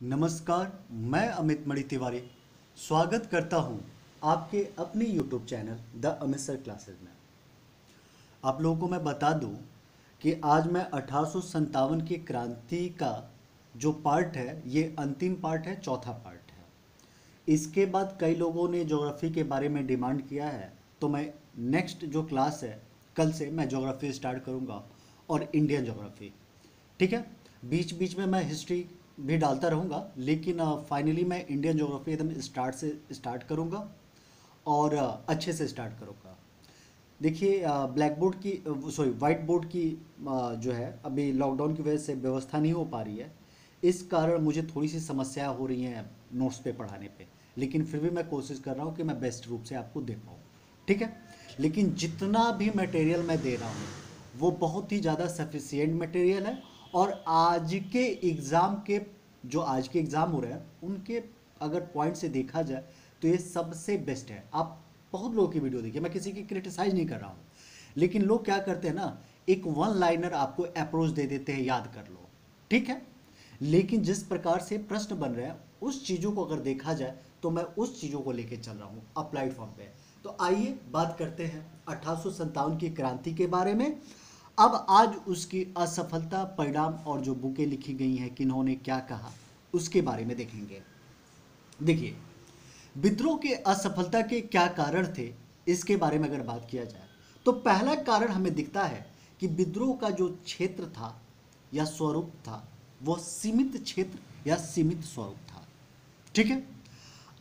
नमस्कार। मैं अमित मणि तिवारी स्वागत करता हूं आपके अपने YouTube channel the Amit sir classes में। आप लोगों को मैं बता दूं कि आज मैं 1857 की क्रांति का जो पार्ट है ये अंतिम पार्ट है, चौथा पार्ट है। इसके बाद कई लोगों ने ज्योग्राफी के बारे में डिमांड किया है, तो मैं नेक्स्ट जो क्लास है कल से मैं ज्योग्राफी स्टार्ट करूंगा और इंडियन ज्योग्राफी। ठीक है, बीच बीच में मैं हिस्ट्री भी डालता रहूँगा, लेकिन फाइनली मैं इंडियन ज्योग्राफी एकदम स्टार्ट करूँगा और अच्छे से स्टार्ट करूँगा। देखिए, ब्लैक बोर्ड की सॉरी वाइट बोर्ड की जो है अभी लॉकडाउन की वजह से व्यवस्था नहीं हो पा रही है। इस कारण मुझे थोड़ी सी समस्या हो रही हैं नोट्स पे पढ़ाने पे, लेकिन फिर भी मैं कोशिश कर रहा हूँ कि मैं बेस्ट रूप से आपको दे पाऊँ। ठीक है, लेकिन जितना भी मटेरियल मैं दे रहा हूँ वो बहुत ही ज़्यादा सफिशियंट मटेरियल है। और आज के एग्ज़ाम हो रहे हैं उनके अगर पॉइंट से देखा जाए तो ये सबसे बेस्ट है। आप बहुत लोगों की वीडियो देखिए, मैं किसी की क्रिटिसाइज नहीं कर रहा हूँ, लेकिन लोग क्या करते हैं ना, एक वन लाइनर आपको अप्रोच दे देते हैं, याद कर लो। ठीक है, लेकिन जिस प्रकार से प्रश्न बन रहे हैं उस चीज़ों को अगर देखा जाए तो मैं उस चीज़ों को लेके चल रहा हूँ अप्लाइड फॉर्म पे। तो आइए बात करते हैं 1857 की क्रांति के बारे में। अब आज उसकी असफलता, परिणाम और जो बुकें लिखी गई हैं किन्होंने क्या कहा उसके बारे में देखेंगे। देखिए, विद्रोह के असफलता के क्या कारण थे इसके बारे में अगर बात किया जाए तो पहला कारण हमें दिखता है कि विद्रोह का जो क्षेत्र था या स्वरूप था वो सीमित क्षेत्र या सीमित स्वरूप था। ठीक है,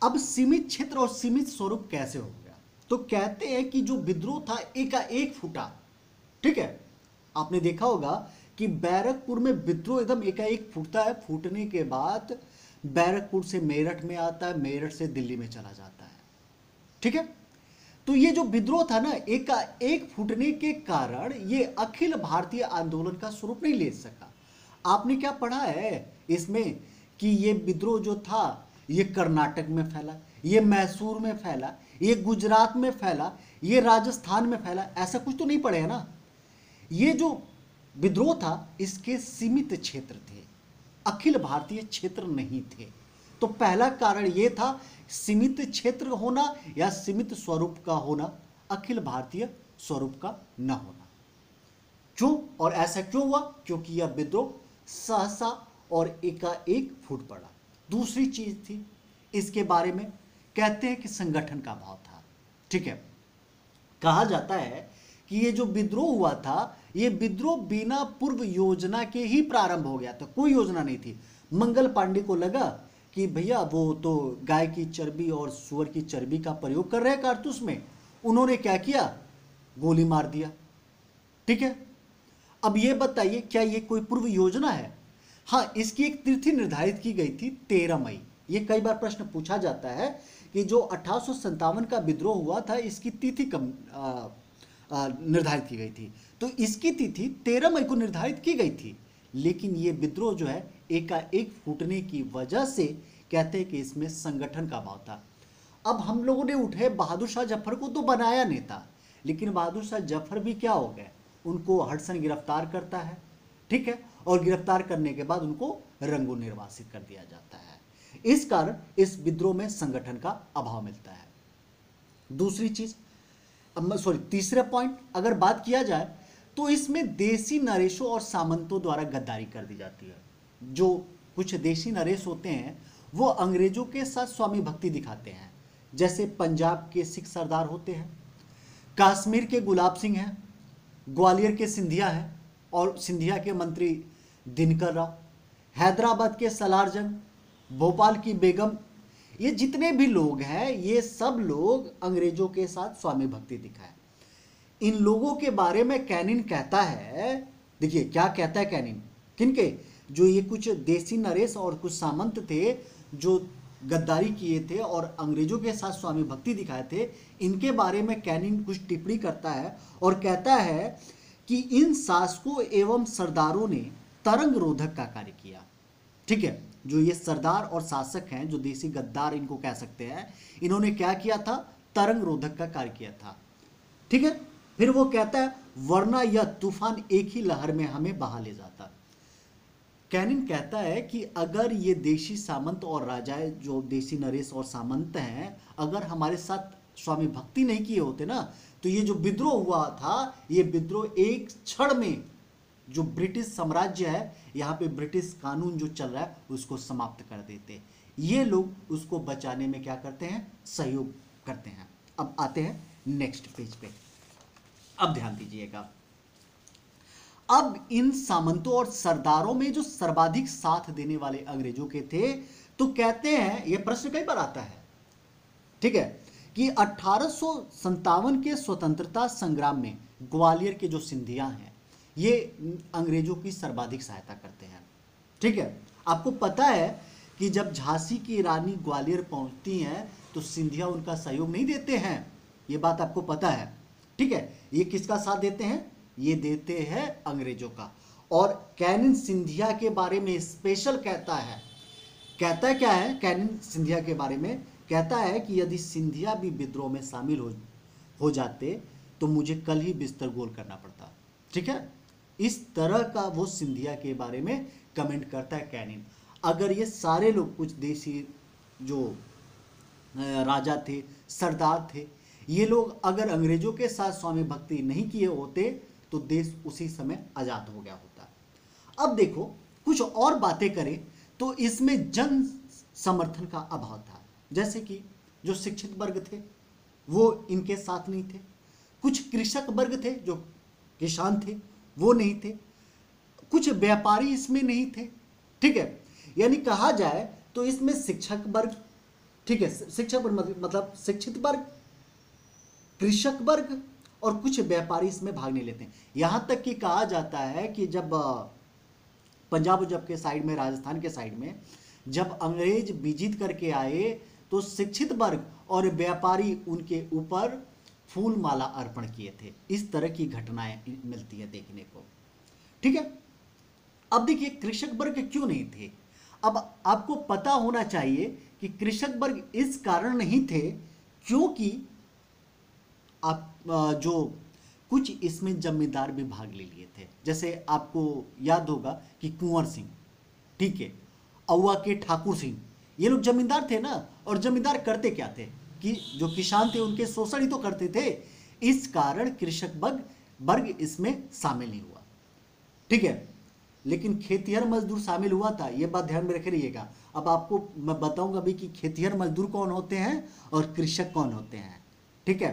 अब सीमित क्षेत्र और सीमित स्वरूप कैसे हो गया, तो कहते हैं कि जो विद्रोह था एकाएक फूटा। ठीक है, आपने देखा होगा कि बैरकपुर में विद्रोह एकदम एकाएक फूटता है, फूटने के बाद बैरकपुर से मेरठ में आता है, मेरठ से दिल्ली में चला जाता है। ठीक है, तो ये जो विद्रोह था ना एकाएक फूटने के कारण ये अखिल भारतीय आंदोलन का स्वरूप नहीं ले सका। आपने क्या पढ़ा है इसमें कि ये विद्रोह जो था ये कर्नाटक में फैला, ये मैसूर में फैला, ये गुजरात में फैला, ये राजस्थान में फैला, ऐसा कुछ तो नहीं पढ़े है ना। ये जो विद्रोह था इसके सीमित क्षेत्र थे, अखिल भारतीय क्षेत्र नहीं थे। तो पहला कारण यह था सीमित क्षेत्र होना या सीमित स्वरूप का होना, अखिल भारतीय स्वरूप का न होना। क्यों और ऐसा क्यों हुआ? क्योंकि यह विद्रोह सहसा और एकाएक फूट पड़ा। दूसरी चीज थी इसके बारे में, कहते हैं कि संगठन का अभाव था। ठीक है, कहा जाता है कि ये जो विद्रोह हुआ था ये विद्रोह बिना पूर्व योजना के ही प्रारंभ हो गया था, कोई योजना नहीं थी। मंगल पांडे को लगा कि भैया वो तो गाय की चर्बी और सुअर की चर्बी का प्रयोग कर रहे हैं कारतूस में, उन्होंने क्या किया, गोली मार दिया। ठीक है, अब ये बताइए क्या ये कोई पूर्व योजना है? हाँ, इसकी एक तिथि निर्धारित की गई थी 13 मई। ये कई बार प्रश्न पूछा जाता है कि जो 1857 का विद्रोह हुआ था इसकी तिथि कब निर्धारित की गई थी, तो इसकी तिथि 13 मई को निर्धारित की गई थी। लेकिन ये विद्रोह जो है एकाएक फूटने की वजह से कहते हैं कि इसमें संगठन का अभाव था। अब हम लोगों ने उठे बहादुर शाह जफर को तो बनाया नेता, लेकिन बहादुर शाह जफर भी क्या हो गए, उनको हडसन गिरफ्तार करता है। ठीक है, और गिरफ्तार करने के बाद उनको रंगून निर्वासित कर दिया जाता है। इस कारण इस विद्रोह में संगठन का अभाव मिलता है। दूसरी चीज, तीसरा पॉइंट अगर बात किया जाए तो इसमें देसी नरेशों और सामंतों द्वारा गद्दारी कर दी जाती है। जो कुछ देसी नरेश होते हैं वो अंग्रेजों के साथ स्वामी भक्ति दिखाते हैं, जैसे पंजाब के सिख सरदार होते हैं, कश्मीर के गुलाब सिंह हैं, ग्वालियर के सिंधिया हैं और सिंधिया के मंत्री दिनकर राव, हैदराबाद के सलार जंग, भोपाल की बेगम, ये जितने भी लोग हैं ये सब लोग अंग्रेजों के साथ स्वामी भक्ति दिखाए। इन लोगों के बारे में कैनिन कहता है, देखिए क्या कहता है कैनिन, किनके, जो ये कुछ देसी नरेश और कुछ सामंत थे जो गद्दारी किए थे और अंग्रेजों के साथ स्वामी भक्ति दिखाए थे, इनके बारे में कैनिन कुछ टिप्पणी करता है और कहता है कि इन शासकों एवं सरदारों ने तरंग रोधक का कार्य किया। ठीक है, जो ये सरदार और शासक हैं, जो देसी गद्दार इनको कह सकते हैं, इन्होंने क्या किया था, तरंग रोधक का कार्य किया था। ठीक है, फिर वो कहता है वरना यह तूफान एक ही लहर में हमें बहा ले जाता। कैनिन कहता है कि अगर ये देशी सामंत और राजाए जो देशी नरेश और सामंत हैं, अगर हमारे साथ स्वामी भक्ति नहीं किए होते ना, तो ये जो विद्रोह हुआ था, ये विद्रोह एक क्षण में जो ब्रिटिश साम्राज्य है, यहाँ पे ब्रिटिश कानून जो चल रहा है, उसको समाप्त कर देते। ये लोग उसको बचाने में क्या करते हैं, सहयोग करते हैं। अब आते हैं नेक्स्ट पेज पे, अब ध्यान दीजिएगा। अब इन सामंतों और सरदारों में जो सर्वाधिक साथ देने वाले अंग्रेजों के थे, तो कहते हैं, यह प्रश्न कई बार आता है, ठीक है, कि 1857 के स्वतंत्रता संग्राम में ग्वालियर के जो सिंधिया हैं, ये अंग्रेजों की सर्वाधिक सहायता करते हैं। ठीक है, आपको पता है कि जब झांसी की रानी ग्वालियर पहुंचती हैं, तो सिंधिया उनका सहयोग नहीं देते हैं, ये बात आपको पता है। ठीक है, ये किसका साथ देते हैं, ये देते हैं अंग्रेजों का। और कैनिन सिंधिया के बारे में स्पेशल कहता है क्या है, कैनिन सिंधिया के बारे में कहता है कि यदि सिंधिया भी विद्रोह में शामिल हो जाते तो मुझे कल ही बिस्तर गोल करना पड़ता। ठीक है, इस तरह का वो सिंधिया के बारे में कमेंट करता है कैनिन। अगर ये सारे लोग, कुछ देशी जो राजा थे, सरदार थे, ये लोग अगर अंग्रेजों के साथ स्वामी भक्ति नहीं किए होते तो देश उसी समय आजाद हो गया होता। अब देखो, कुछ और बातें करें तो इसमें जन समर्थन का अभाव था। जैसे कि जो शिक्षित वर्ग थे वो इनके साथ नहीं थे, कुछ कृषक वर्ग थे, जो किसान थे वो नहीं थे, कुछ व्यापारी इसमें नहीं थे। ठीक है, यानी कहा जाए तो इसमें शिक्षक वर्ग, ठीक है, शिक्षक वर्ग मतलब शिक्षित वर्ग, कृषक वर्ग और कुछ व्यापारी इसमें भाग नहीं लेते हैं। यहां तक कि कहा जाता है कि जब पंजाब जब के साइड में, राजस्थान के साइड में जब अंग्रेज विजित करके आए तो शिक्षित वर्ग और व्यापारी उनके ऊपर फूल माला अर्पण किए थे। इस तरह की घटनाएं मिलती है देखने को। ठीक है, अब देखिए कृषक वर्ग क्यों नहीं थे। अब आपको पता होना चाहिए कि कृषक वर्ग इस कारण नहीं थे क्योंकि आप जो कुछ इसमें जमींदार भी भाग ले लिए थे। जैसे आपको याद होगा कि कुंवर सिंह, ठीक है, औवा के ठाकुर सिंह, ये लोग जमींदार थे ना। और जमींदार करते क्या थे कि जो किसान थे उनके शोषण ही तो करते थे। इस कारण कृषक वर्ग इसमें शामिल नहीं हुआ। ठीक है, लेकिन खेतिहर मजदूर शामिल हुआ था, यह बात ध्यान में रखे रहिएगा। अब आपको मैं बताऊंगा भी कि खेतिहर मजदूर कौन होते हैं और कृषक कौन होते हैं। ठीक है,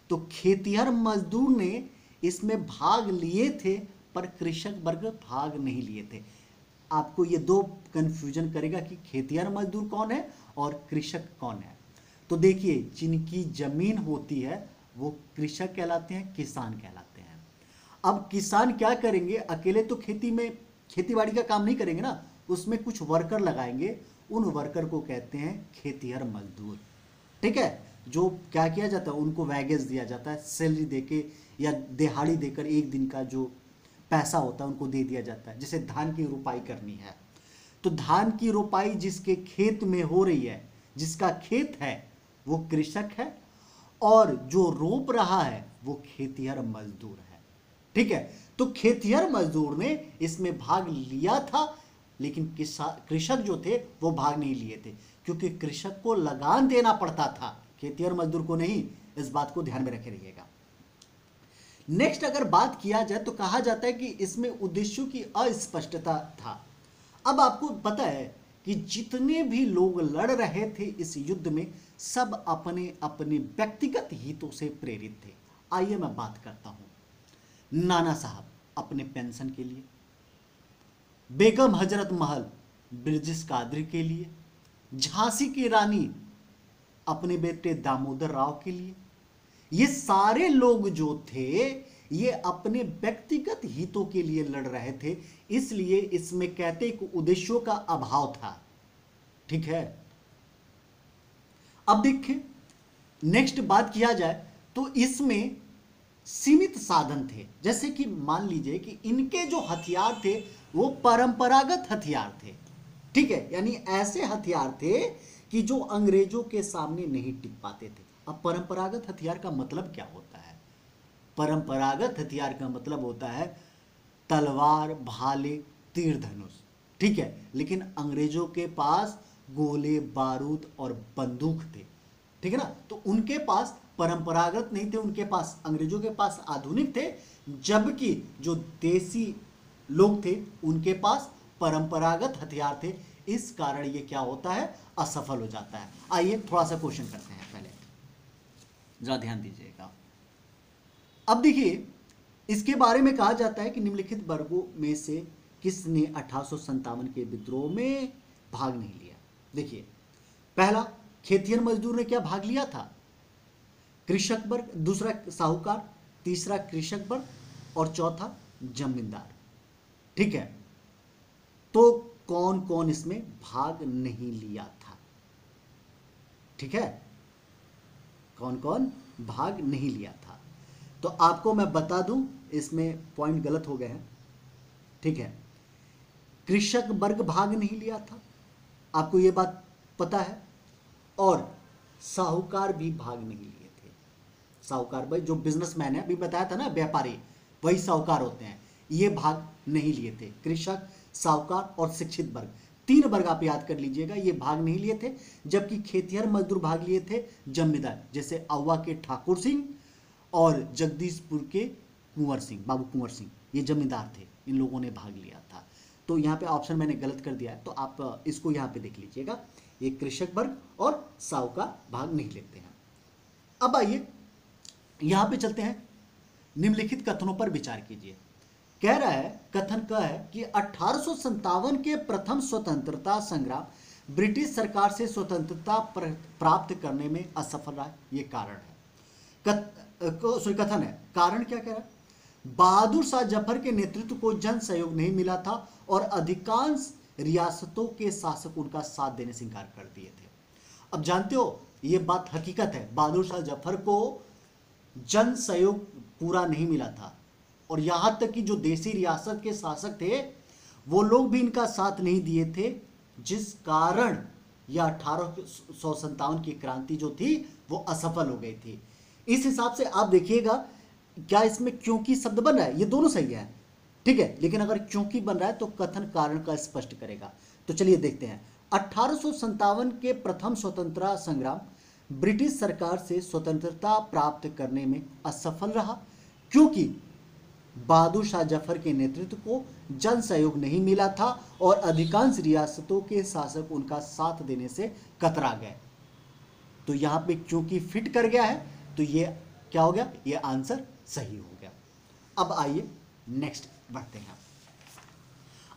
तो खेतिहर मजदूर ने इसमें भाग लिए थे पर कृषक वर्ग भाग नहीं लिए थे। आपको ये दो कंफ्यूजन करेगा कि खेतिहर मजदूर कौन है और कृषक कौन है। तो देखिए, जिनकी जमीन होती है वो कृषक कहलाते हैं, किसान कहलाते हैं। अब किसान क्या करेंगे, अकेले तो खेतीबाड़ी का काम नहीं करेंगे ना, उसमें कुछ वर्कर लगाएंगे, उन वर्कर को कहते हैं खेतिहर मजदूर। ठीक है, जो क्या किया जाता है, उनको वैगेज दिया जाता है, सैलरी देके या दिहाड़ी देकर एक दिन का जो पैसा होता है उनको दे दिया जाता है। जैसे धान की रोपाई करनी है तो धान की रोपाई जिसके खेत में हो रही है, जिसका खेत है वो कृषक है, और जो रोप रहा है वो खेतिहर मजदूर है। ठीक है, तो खेतिहर मजदूर ने इसमें भाग लिया था, लेकिन कृषक जो थे वो भाग नहीं लिए थे क्योंकि कृषक को लगान देना पड़ता था, खेतिहर मजदूर को नहीं। इस बात को ध्यान में रखे रहिएगा। नेक्स्ट अगर बात किया जाए तो कहा जाता है कि इसमें उद्देश्यों की अस्पष्टता था। अब आपको पता है कि जितने भी लोग लड़ रहे थे इस युद्ध में, सब अपने अपने व्यक्तिगत हितों से प्रेरित थे। आइए मैं बात करता हूं। नाना साहब अपने पेंशन के लिए, बेगम हजरत महल ब्रिजेश कादरी के लिए, झांसी की रानी अपने बेटे दामोदर राव के लिए, ये सारे लोग जो थे ये अपने व्यक्तिगत हितों के लिए लड़ रहे थे। इसलिए इसमें कहते कि उद्देश्यों का अभाव था। ठीक है, अब देखिए नेक्स्ट बात किया जाए तो इसमें सीमित साधन थे। जैसे कि मान लीजिए कि इनके जो हथियार थे वो परंपरागत हथियार थे। ठीक है, यानी ऐसे हथियार थे कि जो अंग्रेजों के सामने नहीं टिक पाते थे। अब परंपरागत हथियार का मतलब क्या होता है? परंपरागत हथियार का मतलब होता है तलवार, भाले, तीर धनुष। ठीक है, लेकिन अंग्रेजों के पास गोले बारूद और बंदूक थे, ठीक है ना। तो उनके पास परंपरागत नहीं थे, उनके पास, अंग्रेजों के पास आधुनिक थे, जबकि जो देसी लोग थे उनके पास परंपरागत हथियार थे। इस कारण ये क्या होता है, असफल हो जाता है। आइए थोड़ा सा क्वेश्चन करते हैं, पहले जरा ध्यान दीजिएगा। अब देखिए, इसके बारे में कहा जाता है कि निम्नलिखित वर्गों में से किसने 1857 के विद्रोह में भाग नहीं लिया। देखिए, पहला, खेतिहर मजदूर ने क्या भाग लिया था, कृषक वर्ग, दूसरा साहूकार, तीसरा कृषक वर्ग और चौथा जमींदार, ठीक है। तो कौन कौन इसमें भाग नहीं लिया था, ठीक है, कौन कौन भाग नहीं लिया था। तो आपको मैं बता दूं, इसमें पॉइंट गलत हो गए हैं, ठीक है। कृषक वर्ग भाग नहीं लिया था, आपको यह बात पता है, और साहूकार भी भाग नहीं लिए थे। साहूकार भाई जो बिजनेसमैन है, अभी बताया था ना, व्यापारी, वही साहूकार होते हैं, ये भाग नहीं लिए थे। कृषक, साहूकार और शिक्षित वर्ग, तीन वर्ग आप याद कर लीजिएगा, ये भाग नहीं लिए थे। जबकि खेतिहर मजदूर भाग लिए थे जमींदार, जैसे अवा के ठाकुर सिंह और जगदीशपुर के कुंवर सिंह, बाबू कुंवर सिंह, ये जमींदार थे, इन लोगों ने भाग लिया था। तो यहाँ पे ऑप्शन मैंने गलत कर दिया है, तो आप इसको यहाँ पे देख लीजिएगा, ये कृषक वर्ग और साहूकार भाग नहीं लेते हैं। अब आइए यहाँ पे चलते हैं, निम्नलिखित कथनों पर विचार कीजिए। कह रहा है, कथन का है कि 1857 के प्रथम स्वतंत्रता संग्राम ब्रिटिश सरकार से स्वतंत्रता प्राप्त करने में असफल रहा। ये कारण है, कथन है। कारण क्या कह रहा है, बहादुर शाह जफर के नेतृत्व को जन सहयोग नहीं मिला था और अधिकांश रियासतों के शासक उनका साथ देने से इंकार कर दिए थे। अब जानते हो, ये बात हकीकत है, बहादुर शाह जफर को जन सहयोग पूरा नहीं मिला था, और यहां तक कि जो देसी रियासत के शासक थे वो लोग भी इनका साथ नहीं दिए थे, जिस कारण यह 1857 की क्रांति जो थी वो असफल हो गई थी। इस हिसाब से आप देखिएगा, क्या इसमें क्योंकि शब्द बन रहा है, ये दोनों सही है, ठीक है, लेकिन अगर क्योंकि बन रहा है तो कथन कारण का स्पष्ट करेगा। तो चलिए देखते हैं। 1857 के प्रथम स्वतंत्रता संग्राम ब्रिटिश सरकार से स्वतंत्रता प्राप्त करने में असफल रहा, क्योंकि बहादुर शाह जफर के नेतृत्व को जन सहयोग नहीं मिला था और अधिकांश रियासतों के शासक उनका साथ देने से कतरा गए। तो यहां पे क्योंकि फिट कर गया है, तो ये क्या हो गया, ये आंसर सही हो गया। अब आइए नेक्स्ट बढ़ते हैं।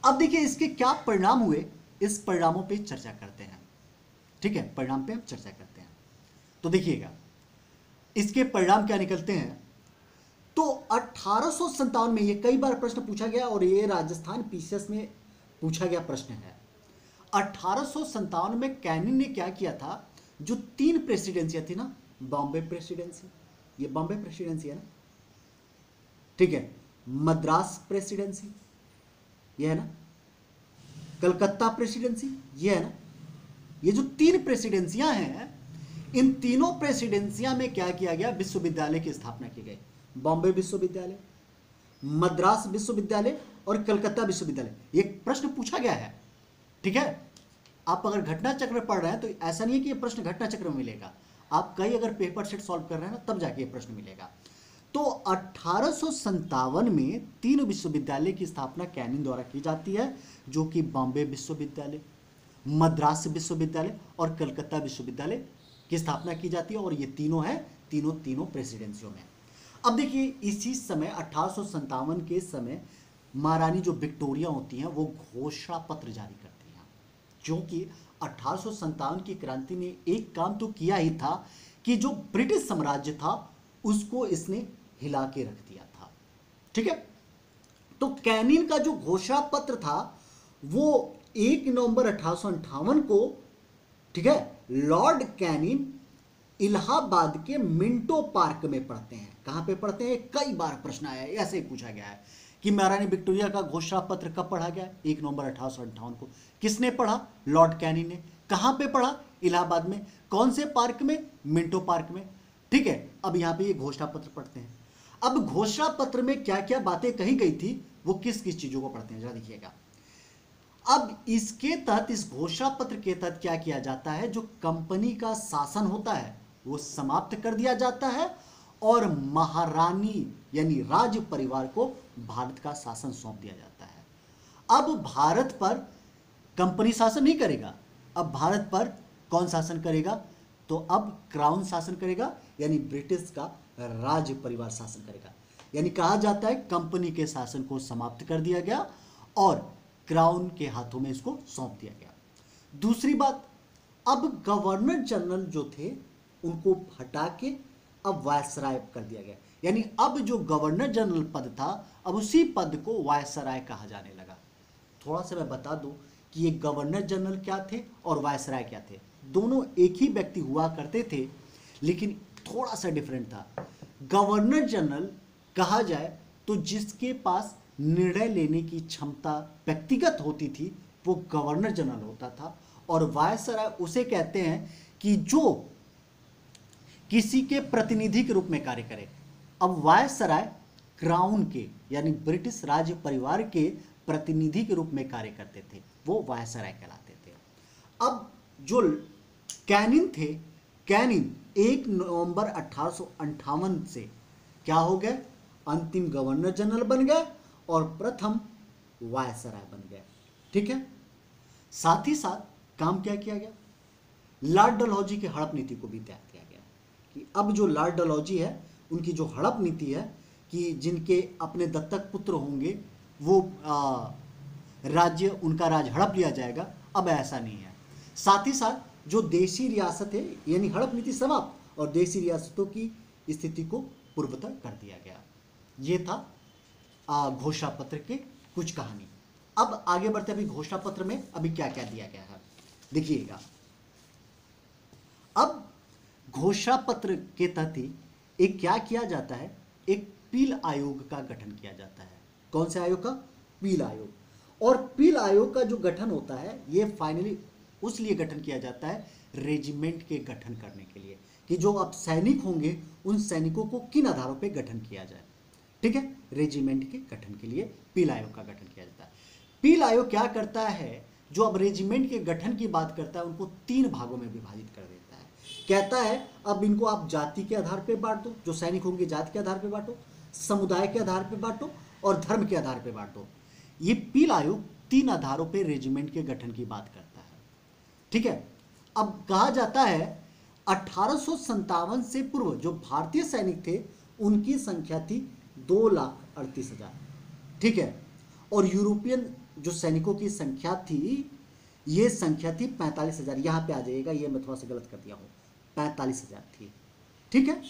अब देखिए इसके क्या परिणाम हुए, इस परिणामों पे चर्चा करते हैं, ठीक है, परिणाम पे हम चर्चा करते हैं। तो देखिएगा इसके परिणाम क्या निकलते हैं। तो 1857 में, ये कई बार प्रश्न पूछा गया और ये राजस्थान पीसीएस में पूछा गया प्रश्न है। 1857 में कैनिंग ने क्या किया था, जो 3 प्रेसिडेंसियां थी ना, बॉम्बे प्रेसिडेंसी, ये बॉम्बे प्रेसिडेंसी है ना, ठीक है, मद्रास प्रेसिडेंसी ये है ना, कलकत्ता प्रेसिडेंसी ये है ना, ये जो 3 प्रेसिडेंसियां हैं, इन तीनों प्रेसिडेंसियां में क्या किया गया, विश्वविद्यालय की स्थापना की गई। बॉम्बे विश्वविद्यालय, मद्रास विश्वविद्यालय और कलकत्ता विश्वविद्यालय। ये प्रश्न पूछा गया है, ठीक है। आप अगर घटना चक्र पढ़ रहे हैं तो ऐसा नहीं है कि ये प्रश्न घटना चक्र में मिलेगा, आप कई अगर पेपर सेट सॉल्व कर रहे हैं ना, तब जाके ये प्रश्न मिलेगा। तो 1857 में 3 विश्वविद्यालय की स्थापना कैनिंग द्वारा की जाती है, जो कि बॉम्बे विश्वविद्यालय, मद्रास विश्वविद्यालय और कलकत्ता विश्वविद्यालय की स्थापना की जाती है, और ये तीनों है, तीनों प्रेसिडेंसियों में। अब देखिए इसी समय 1857 के समय महारानी जो विक्टोरिया होती हैं वो घोषणा पत्र जारी करती हैं, क्योंकि 1857 की क्रांति ने एक काम तो किया ही था कि जो ब्रिटिश साम्राज्य था उसको इसने हिला के रख दिया था, ठीक है। तो कैनिंग का जो घोषणा पत्र था वो 1 नवंबर 1858 को, ठीक है, लॉर्ड कैनिंग इलाहाबाद के मिंटो पार्क में पढ़ते हैं। कहां पे पढ़ते हैं, कई बार प्रश्न आया है, ऐसे ही पूछा गया है कि महारानी विक्टोरिया का घोषणा पत्र कब पढ़ा गया, 1 नवंबर 1858 को। किसने पढ़ा, लॉर्ड कैनिंग ने। कहां पे पढ़ा, इलाहाबाद में। कौन से पार्क में, मिंटो पार्क में, ठीक है। अब यहां पे ये घोषणा पत्र पढ़ते हैं। अब घोषणा पत्र में क्या क्या बातें कही गई थी, वो किस किस चीजों को पढ़ते हैं, जरा देखिएगा। अब इसके तहत, इस घोषणा पत्र के तहत क्या किया जाता है, जो कंपनी का शासन होता है वो समाप्त कर दिया जाता है और महारानी यानी राज परिवार को भारत का शासन सौंप दिया जाता है। अब भारत पर कंपनी शासन नहीं करेगा, अब भारत पर कौन शासन करेगा, तो अब क्राउन शासन करेगा, यानी ब्रिटिश का राज परिवार शासन करेगा। यानी कहा जाता है कंपनी के शासन को समाप्त कर दिया गया और क्राउन के हाथों में इसको सौंप दिया गया। दूसरी बात, अब गवर्नर जनरल जो थे उनको हटा के अब वायसराय कर दिया गया, यानी अब जो गवर्नर जनरल पद था अब उसी पद को वायसराय कहा जाने लगा। थोड़ा सा मैं बता दूं कि ये गवर्नर जनरल क्या थे और वायसराय क्या थे। दोनों एक ही व्यक्ति हुआ करते थे, लेकिन थोड़ा सा डिफरेंट था। गवर्नर जनरल कहा जाए तो जिसके पास निर्णय लेने की क्षमता व्यक्तिगत होती थी वो गवर्नर जनरल होता था, और वायसराय उसे कहते हैं कि जो किसी के प्रतिनिधि के रूप में कार्य करे। अब वायसराय क्राउन के यानी ब्रिटिश राज परिवार के प्रतिनिधि के रूप में कार्य करते थे, वो वायसराय कहलाते थे। अब जो कैनिंग थे, कैनिंग 1 नवंबर 1858 से क्या हो गए, अंतिम गवर्नर जनरल बन गए और प्रथम वायसराय बन गए। ठीक है, साथ ही साथ काम क्या किया गया, लॉर्ड डलहौजी की हड़प नीति को भी त्याग किया गया कि अब जो लॉर्ड डलहौजी है उनकी जो हड़प नीति है कि जिनके अपने दत्तक पुत्र होंगे वो राज्य, उनका राज हड़प लिया जाएगा, अब ऐसा नहीं है। साथ ही साथ जो देशी रियासत है, यानी हड़प नीति समाप्त और देशी रियासतों की स्थिति को पूर्वतः कर दिया गया। ये था घोषणा पत्र के कुछ कहानी। अब आगे बढ़ते, अभी घोषणा पत्र में अभी क्या क्या दिया गया है देखिएगा। अब घोषणा पत्र के तहत ही एक क्या किया जाता है, एक पील आयोग का गठन किया जाता है। कौन से आयोग का, पील आयोग। और पील आयोग का जो गठन होता है ये फाइनली उस लिए गठन किया जाता है रेजिमेंट के गठन करने के लिए, कि जो अब सैनिक होंगे उन सैनिकों को किन आधारों पे गठन किया जाए। ठीक है, रेजिमेंट के गठन के लिए पील आयोग का गठन किया जाता है। पील आयोग क्या करता है, जो अब रेजिमेंट के गठन की बात करता है उनको 3 भागों में विभाजित कर देता है। कहता है अब इनको आप जाति के आधार पर बांट दो, जो सैनिक होंगे जाति के आधार पर बांटो, समुदाय के आधार पर बांटो और धर्म के आधार पर बांटो। ये पील आयोग 3 आधारों पर रेजिमेंट के गठन की बात करता है। ठीक है, अब कहा जाता है 1857 से पूर्व जो भारतीय सैनिक थे उनकी संख्या थी 2,38,000। ठीक है, और यूरोपियन जो सैनिकों की संख्या थी ये संख्या थी 45,000। यहां पे आ जाइएगा, ये मैं थोड़ा सा गलत कर दिया हूं, 45,000 थी। ठीक है,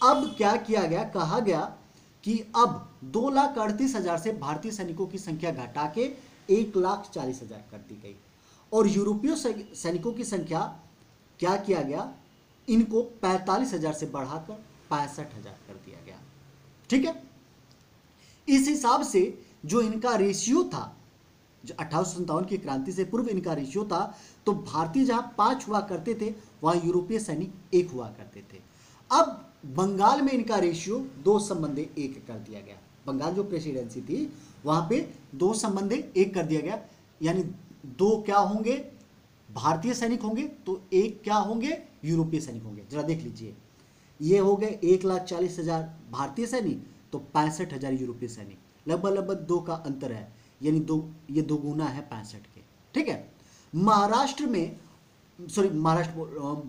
अब क्या किया गया, कहा गया कि अब 2,38,000 से भारतीय सैनिकों की संख्या घटा के 1,40,000 कर दी गई, और यूरोपीय सैनिकों की संख्या क्या किया गया, इनको 45,000 से बढ़ाकर 65,000 कर दिया गया। ठीक है, इस हिसाब से जो इनका रेशियो था, जो 1857 की क्रांति से पूर्व इनका रेशियो था, तो भारतीय जहां 5 हुआ करते थे वहां यूरोपीय सैनिक 1 हुआ करते थे। अब बंगाल में इनका रेशियो 2:1 कर दिया गया। बंगाल जो प्रेसिडेंसी थी वहां पे 2:1 कर दिया गया, यानी 2 क्या होंगे, भारतीय सैनिक होंगे तो 1 क्या होंगे, यूरोपीय सैनिक होंगे। जरा देख लीजिए, ये हो गए 1,40,000 भारतीय सैनिक तो 65,000 यूरोपीय सैनिक, लगभग 2 का अंतर है, यानी ये 2 गुना है 65 के। ठीक है,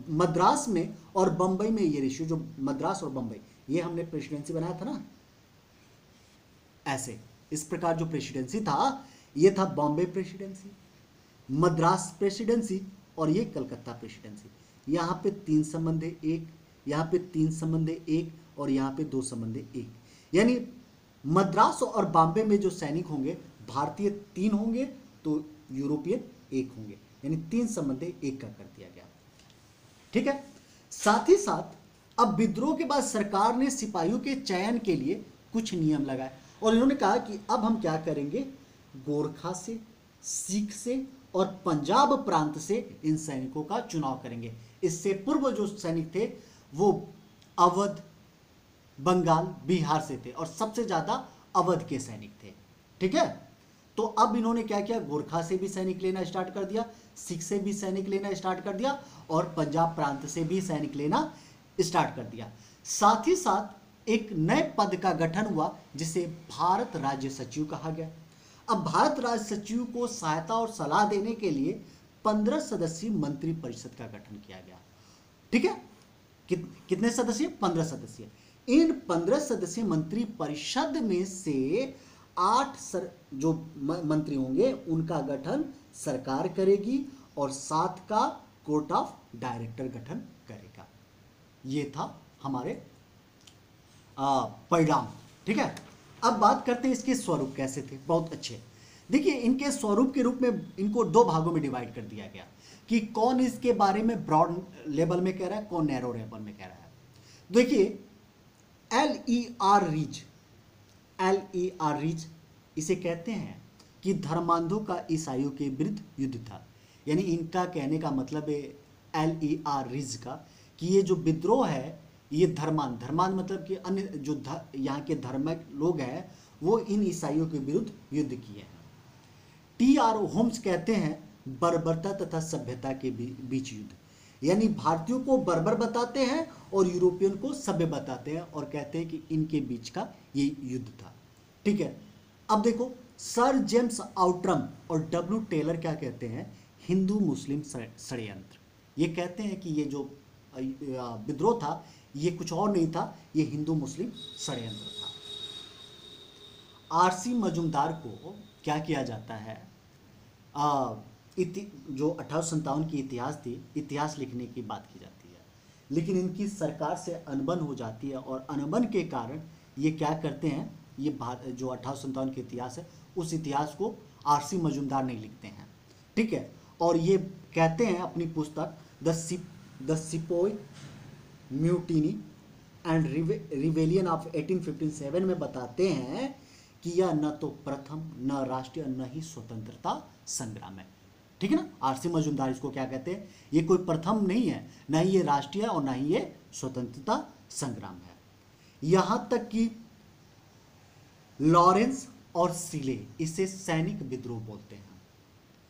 मद्रास में और बंबई में ये रेशियो, जो मद्रास और बंबई, ये हमने प्रेसिडेंसी बनाया था ना, ऐसे इस प्रकार जो प्रेसिडेंसी था ये था बॉम्बे प्रेसिडेंसी, मद्रास प्रेसिडेंसी और ये कलकत्ता प्रेसिडेंसी। यहाँ पे 3 संबंध 1, यहाँ पे 3 संबंध 1 और यहाँ पे 2 संबंध 1, यानी मद्रास और बॉम्बे में जो सैनिक होंगे भारतीय 3 होंगे तो यूरोपियन 1 होंगे, यानी 3 संबंध 1 का कर दिया गया। ठीक है, साथ ही साथ अब विद्रोह के बाद सरकार ने सिपाहियों के चयन के लिए कुछ नियम लगाए और इन्होंने कहा कि अब हम क्या करेंगे, गोरखा से, सिख से और पंजाब प्रांत से इन सैनिकों का चुनाव करेंगे। इससे पूर्व जो सैनिक थे वो अवध, बंगाल, बिहार से थे और सबसे ज्यादा अवध के सैनिक थे। ठीक है, तो अब इन्होंने क्या किया, गोरखा से भी सैनिक लेना स्टार्ट कर दिया, सिख से भी सैनिक लेना स्टार्ट कर दिया, और पंजाब प्रांत से भी सैनिक लेना स्टार्ट कर दिया। साथ ही साथ एक नए पद का गठन हुआ जिसे भारत राज्य सचिव कहा गया। अब भारत राज्य सचिव को सहायता और सलाह देने के लिए 15 सदस्यीय मंत्री परिषद का गठन किया गया। ठीक है, कितने सदस्य? 15 सदस्य। इन 15 सदस्यीय मंत्री परिषद में से 8 जो मंत्री होंगे उनका गठन सरकार करेगी और 7 का कोर्ट ऑफ डायरेक्टर गठन करेगा। ये था हमारे परिणाम। ठीक है, अब बात करते हैं इसके स्वरूप कैसे थे। बहुत अच्छे। देखिए, इनके स्वरूप के रूप में इनको 2 भागों में डिवाइड कर दिया गया कि कौन इसके बारे में ब्रॉड लेवल में कह रहा है, कौन नैरो लेवल में कह रहा है। देखिए, LER रीच इसे कहते हैं कि धर्मांधों का ईसाइयों के विरुद्ध युद्ध था। यानी इनका कहने का मतलब है LER रीच का कि ये जो विद्रोह है ये धर्मांध मतलब कि अन्य जो यहाँ के धर्मक लोग हैं वो इन ईसाइयों के विरुद्ध युद्ध किए हैं। TR होम्स कहते हैं बर्बरता तथा सभ्यता के बीच युद्ध, यानी भारतीयों को बर्बर बताते हैं और यूरोपियन को सभ्य बताते हैं और कहते हैं कि इनके बीच का ये युद्ध था। ठीक है, अब देखो, सर जेम्स आउट्रम और W टेलर क्या कहते हैं, हिंदू मुस्लिम षड्यंत्र। ये कहते हैं कि ये जो विद्रोह था ये कुछ और नहीं था, ये हिंदू मुस्लिम षड्यंत्र था। RC मजूमदार को क्या किया जाता है, जो 1857 की इतिहास लिखने की बात की जाती है, लेकिन इनकी सरकार से अनबन हो जाती है और अनबन के कारण ये क्या करते हैं, ये जो 1857 के इतिहास है उस इतिहास को RC मजूमदार नहीं लिखते हैं। ठीक है, और ये कहते हैं अपनी पुस्तक the sepoy mutiny and rebellion of 1857 में बताते हैं कि यह न तो प्रथम, न राष्ट्रीय, न ही स्वतंत्रता संग्राम है। ठीक है ना, RC मजूमदार इसको क्या कहते हैं, ये कोई प्रथम नहीं है, न ही ये राष्ट्रीय और न ही ये स्वतंत्रता संग्राम है। यहां तक कि लॉरेंस और सीले इसे सैनिक विद्रोह बोलते हैं।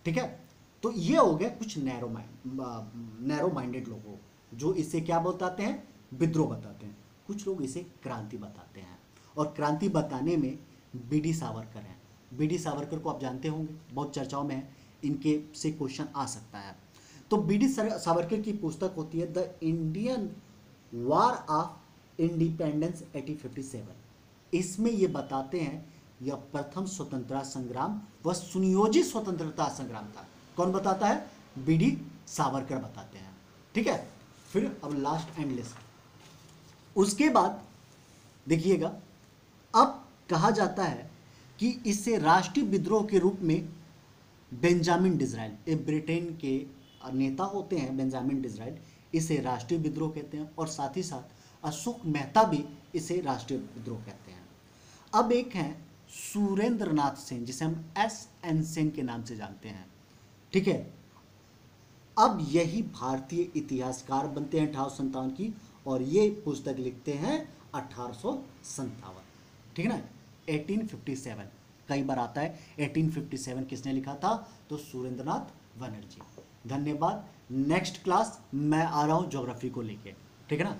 ठीक है, तो ये हो गए कुछ नैरो माइंडेड लोगों जो इसे क्या बताते हैं, विद्रोह बताते हैं। कुछ लोग इसे क्रांति बताते हैं, और क्रांति बताने में BD सावरकर हैं। BD सावरकर को आप जानते होंगे, बहुत चर्चाओं में है, इनके से क्वेश्चन आ सकता है। तो BD सावरकर की पुस्तक होती है the Indian war of independence 1857। इसमें ये बताते हैं यह प्रथम स्वतंत्रता संग्राम व सुनियोजित स्वतंत्रता संग्राम था। कौन बताता है, BD सावरकर बताते हैं। ठीक है, फिर अब लास्ट एंड लिस्ट, उसके बाद देखिएगा, अब कहा जाता है कि इसे राष्ट्रीय विद्रोह के रूप में बेंजामिन डिज़राइल, ये ब्रिटेन के नेता होते हैं बेंजामिन डिज़राइल, इसे राष्ट्रीय विद्रोह कहते हैं, और साथ ही साथ अशोक मेहता भी इसे राष्ट्रीय विद्रोह कहते हैं। अब एक है सुरेंद्र नाथ सेन, जिसे हम SN सेन के नाम से जानते हैं। ठीक है, अब यही भारतीय इतिहासकार बनते हैं 1857 की, और ये पुस्तक लिखते हैं 1857। ठीक है ना, 1857 कई बार आता है। 1857 किसने लिखा था, तो सुरेंद्रनाथ बनर्जी। धन्यवाद। नेक्स्ट क्लास मैं आ रहा हूँ ज्योग्राफी को लेके। ठीक है ना।